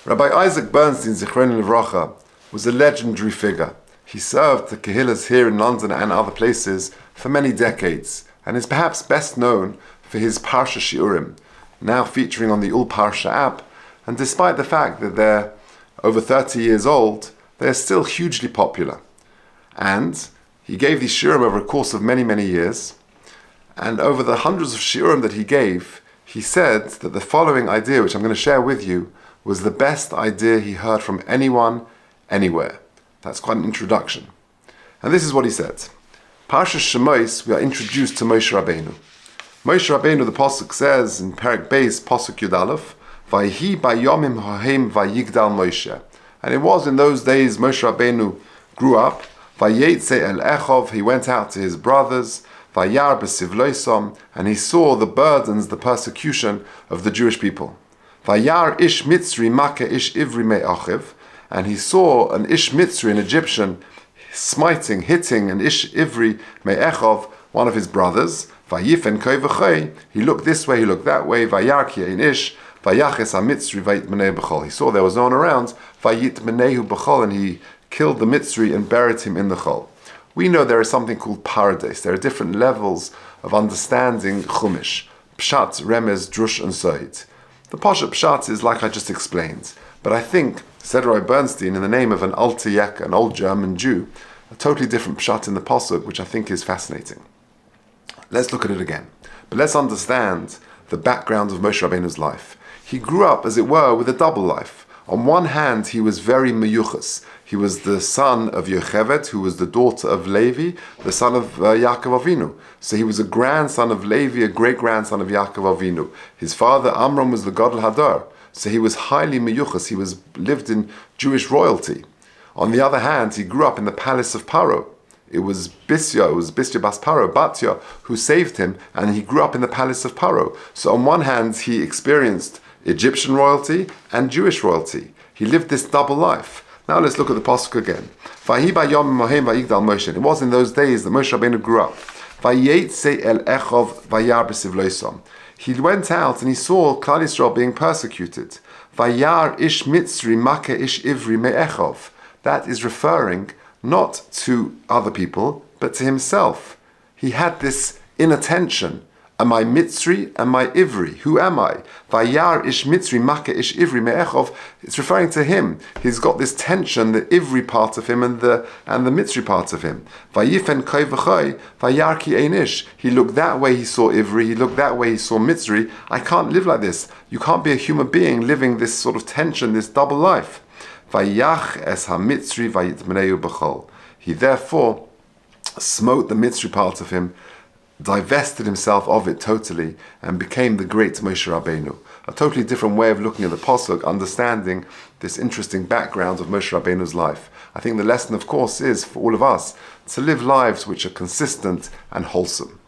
Rabbi Isaac Bernstein, Zichron Livracha, was a legendary figure. He served the Kehillas here in London and other places for many decades, and is perhaps best known for his Parsha Shiurim, now featuring on the Ul Parsha app, and despite the fact that they're over 30 years old, they're still hugely popular. And he gave these Shiurim over a course of many, many years, and over the hundreds of Shiurim that he gave, he said that the following idea, which I'm going to share with you, was the best idea he heard from anyone, anywhere. That's quite an introduction. And this is what he said. Parsha Shemos, we are introduced to Moshe Rabbeinu. Moshe Rabbeinu, the Pasuk says in Perek Beis, Pasuk Yud Aleph, Vayhi bayomim hahem vayigdal Moshe. And it was in those days Moshe Rabbeinu grew up. Vayetze el Echov, he went out to his brothers. Vayar b'sivloisom, and he saw the burdens, the persecution of the Jewish people. Vayar ish mitzri maka ish ivri me'achiv, and he saw an ish mitzri, an Egyptian, smiting, hitting an ish ivri me'echov, one of his brothers. Vayifen koi v'choi, he looked this way, he looked that way. Vayar ki ein ish, vayaches ha-mitzri vayit menei b'chol. He saw there was no one around, vayit menehu b'chol, and he killed the mitzri and buried him in the chol. We know there is something called pardes. There are different levels of understanding Chumash. Pshat, Remez, Drush, and Soid. The Pasha Pshat is like I just explained. But I think, said Rabbi Bernstein, in the name of an Alter Yek, an old German Jew, a totally different Pshat in the Pasuk, which I think is fascinating. Let's look at it again. But let's understand the background of Moshe Rabbeinu's life. He grew up, as it were, with a double life. On one hand, he was very meyuchas. He was the son of Yocheved, who was the daughter of Levi, the son of Yaakov Avinu. So he was a grandson of Levi, a great-grandson of Yaakov Avinu. His father, Amram, was the Gadol Hadar. So he was highly meyuchas. He lived in Jewish royalty. On the other hand, he grew up in the palace of Paro. It was Bisya Bas Paro, Batya, who saved him, and he grew up in the palace of Paro. So on one hand, he experienced Egyptian royalty and Jewish royalty. He lived this double life. Now let's look at the pasuk again. It was in those days that Moshe Rabbeinu grew up. He went out and he saw Klal Yisrael being persecuted. That is referring not to other people, but to himself. He had this inner tension. Am I Mitzri? Am I Ivri? Who am I? Vayar ish Mitzri, Maka ish Ivri me'echov. It's referring to him. He's got this tension, the Ivri part of him and the Mitzri part of him. Vayifen koi v'choi, vayar ki ein ish. He looked that way, he saw Ivri. He looked that way, he saw Mitzri. I can't live like this. You can't be a human being living this sort of tension, this double life. Vayach es ha-Mitzri vayitmeneu b'chol. He therefore smote the Mitzri part of him, divested himself of it totally, and became the great Moshe Rabbeinu. A totally different way of looking at the Pasuk, understanding this interesting background of Moshe Rabbeinu's life. I think the lesson, of course, is for all of us to live lives which are consistent and wholesome.